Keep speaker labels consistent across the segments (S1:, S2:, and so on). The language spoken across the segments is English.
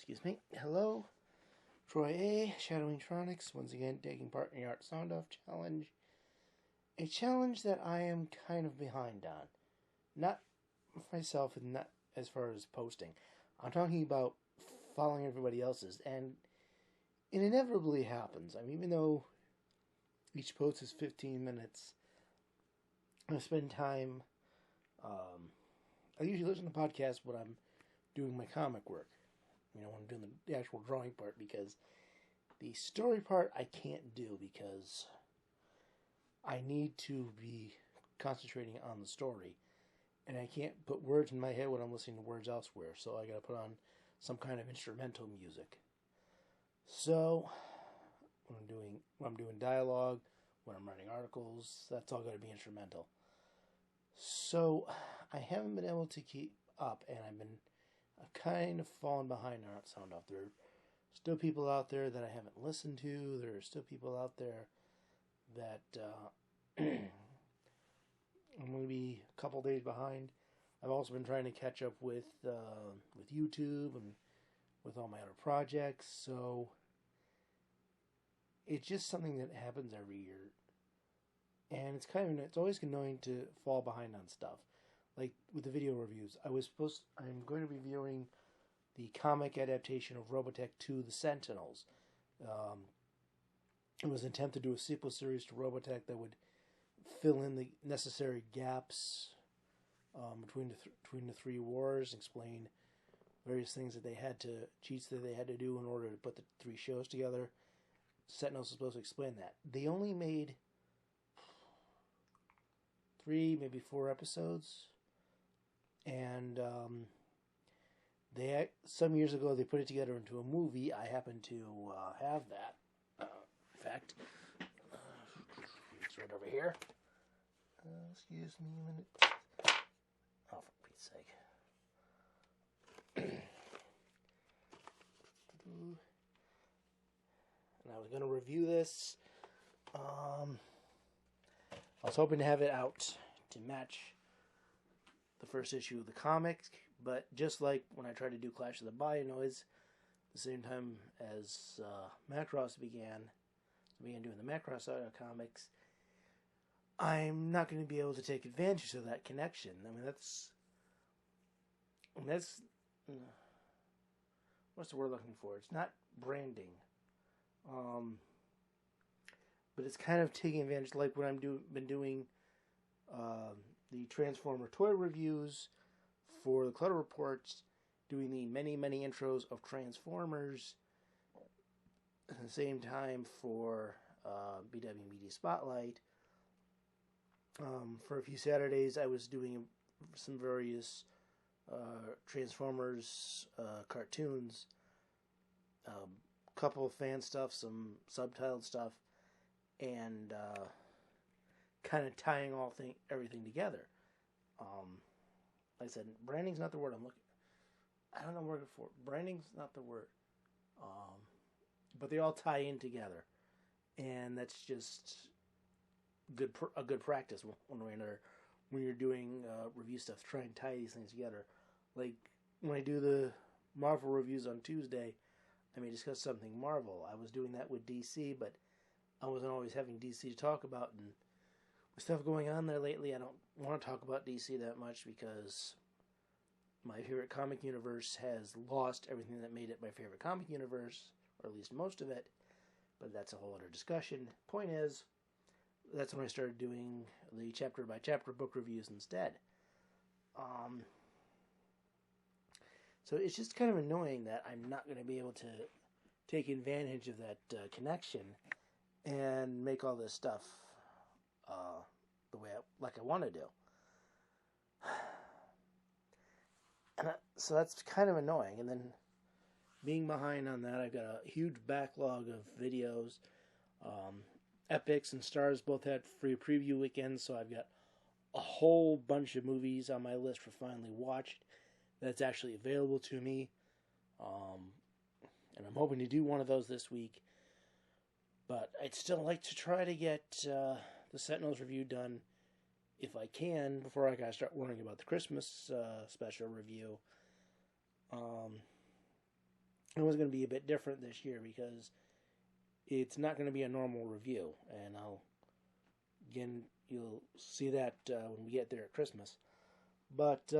S1: Excuse me. Hello, Troy A. Shadowing Tronics, once again taking part in the Art Soundoff challenge. A challenge that I am kind of behind on. Not myself, and not as far as posting. I'm talking about following everybody else's, and it inevitably happens. I mean, even though each post is 15 minutes, I spend time. I usually listen to podcasts when I'm doing my comic work. When I'm doing the actual drawing part, because the story part I can't do because I need to be concentrating on the story, and I can't put words in my head when I'm listening to words elsewhere, so I gotta put on some kind of instrumental music. So when I'm doing dialogue, when I'm writing articles, that's all gotta be instrumental. So I haven't been able to keep up, and I've kind of fallen behind on Soundoff. There are still people out there that I haven't listened to. There are still people out there that I'm going to be a couple days behind. I've also been trying to catch up with YouTube and with all my other projects. So it's just something that happens every year, and it's always annoying to fall behind on stuff. Like with the video reviews, I'm going to be reviewing the comic adaptation of Robotech 2: The Sentinels. It was an attempt to do a sequel series to Robotech that would fill in the necessary gaps between the three wars, explain various things cheats that they had to do in order to put the three shows together. Sentinels is supposed to explain that. They only made 3, maybe 4 episodes. And some years ago they put it together into a movie. I happen to have that. In fact, it's right over here. Excuse me a minute. Oh, for Pete's sake. And I was going to review this. I was hoping to have it out to match the first issue of the comic, but just like when I tried to do Clash of the Bionoids, the same time as Macross began doing the Macross comics, I'm not going to be able to take advantage of that connection. I mean, that's what's the word I'm looking for? It's not branding, but it's kind of taking advantage, like when been doing the Transformer toy reviews for the Clutter Reports, doing the many intros of Transformers at the same time for BW Media Spotlight. For a few Saturdays, I was doing some various Transformers cartoons, couple of fan stuff, some subtitled stuff, and kind of tying everything together. Like I said, branding's not the word I'm looking. I don't know what I'm looking for. Branding's not the word. But they all tie in together, and that's just a good practice one way or another when you're doing review stuff. Try and tie these things together. Like when I do the Marvel reviews on Tuesday, I may discuss something Marvel. I was doing that with DC, but I wasn't always having DC to talk about, and with stuff going on there lately, I don't want to talk about DC that much because my favorite comic universe has lost everything that made it my favorite comic universe, or at least most of it, but that's a whole other discussion. Point is, that's when I started doing the chapter-by-chapter book reviews instead. So it's just kind of annoying that I'm not going to be able to take advantage of that connection and make all this stuff the way I want to do. And so that's kind of annoying. And then being behind on that, I've got a huge backlog of videos. Epics and Stars both had free preview weekends, so I've got a whole bunch of movies on my list for finally watched that's actually available to me. And I'm hoping to do one of those this week. But I'd still like to try to get the Sentinels review done if I can before I gotta start worrying about the Christmas special review. it was going to be a bit different this year because it's not going to be a normal review, and you'll see that when we get there at Christmas. But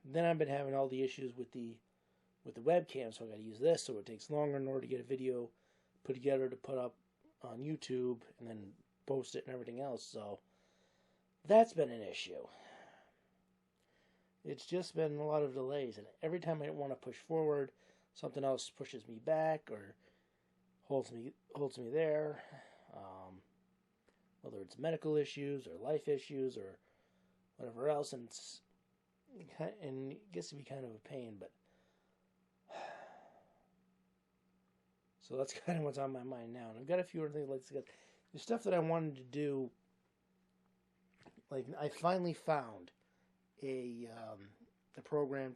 S1: then I've been having all the issues with the webcam, so I got to use this, so it takes longer in order to get a video put together to put up on YouTube and then post it and everything else. So that's been an issue. It's just been a lot of delays, and every time I want to push forward, something else pushes me back or holds me there. Whether it's medical issues or life issues or whatever else, and it gets to be kind of a pain. But so that's kind of what's on my mind now, and I've got a few other things like this. The stuff that I wanted to do, like I finally found a program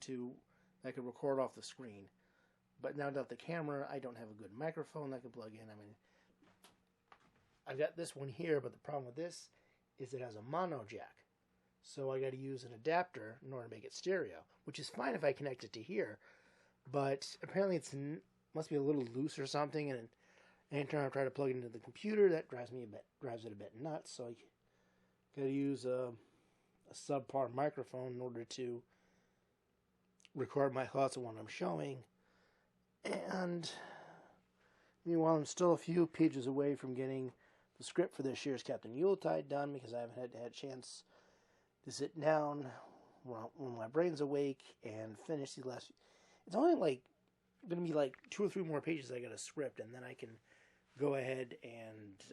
S1: that could record off the screen. But now that the camera, I don't have a good microphone that I can plug in. I mean, I've got this one here, but the problem with this is it has a mono jack. So I got to use an adapter in order to make it stereo, which is fine if I connect it to here. But apparently it must be a little loose or something, and anytime I try to plug it into the computer, that drives it a bit nuts. So I got to use a subpar microphone in order to record my thoughts of what I'm showing. And meanwhile, I'm still a few pages away from getting the script for this year's Captain Yuletide done, because I haven't had a chance to sit down when my brain's awake and finish these last. It's only going to be like 2 or 3 more pages. I got a script, and then I can go ahead and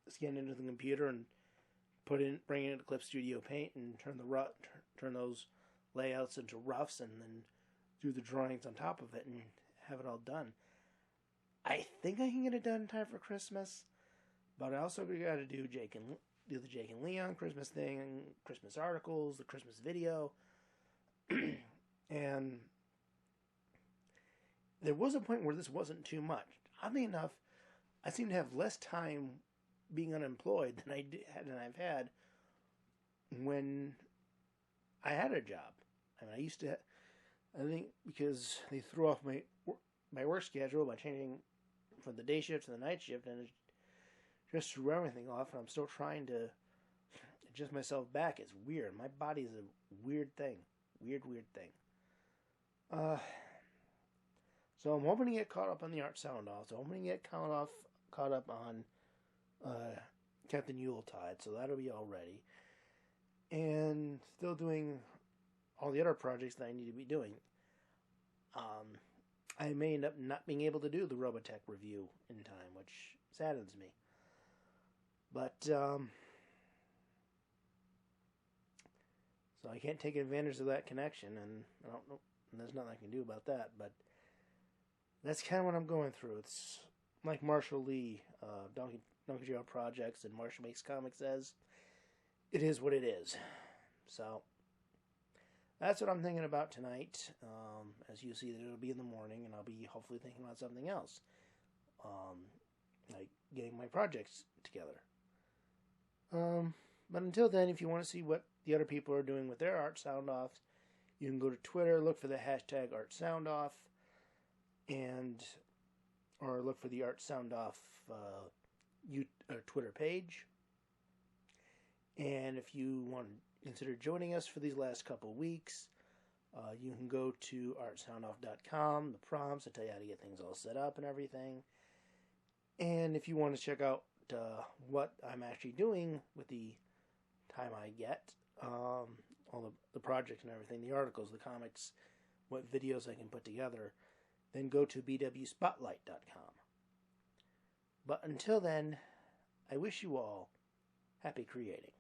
S1: scan into the computer and bring it into Clip Studio Paint and turn those layouts into roughs, and then do the drawings on top of it and have it all done. I think I can get it done in time for Christmas, but I also got to do the Jake and Leon Christmas thing, Christmas articles, the Christmas video, and there was a point where this wasn't too much. Oddly enough, I seem to have less time being unemployed than I've had when I had a job. I mean, I think because they threw off my work schedule by changing from the day shift to the night shift, and it just threw everything off, and I'm still trying to adjust myself back. It's weird. My body's a weird thing. Weird thing. So I'm hoping to get caught up on the Art Soundoff. So I'm hoping to get caught up on Captain Yuletide. So that'll be all ready. And still doing all the other projects that I need to be doing. I may end up not being able to do the Robotech review in time, which saddens me. But, so I can't take advantage of that connection, and I don't know, and there's nothing I can do about that, but that's kind of what I'm going through. It's like Marshall Lee, Donkey Joe Projects, and Marshall Makes Comics says, it is what it is. So, that's what I'm thinking about tonight. As you see, that it'll be in the morning, and I'll be hopefully thinking about something else. Like getting my projects together. But until then, if you want to see what the other people are doing with their Art Soundoffs, you can go to Twitter, look for the hashtag Art Soundoff, or look for the Art Soundoff Twitter page. And if you want to consider joining us for these last couple of weeks, you can go to artsoundoff.com, the prompts, I tell you how to get things all set up and everything. And if you want to check out what I'm actually doing with the time I get, all the projects and everything, the articles, the comics, what videos I can put together, then go to bwspotlight.com. But until then, I wish you all happy creating.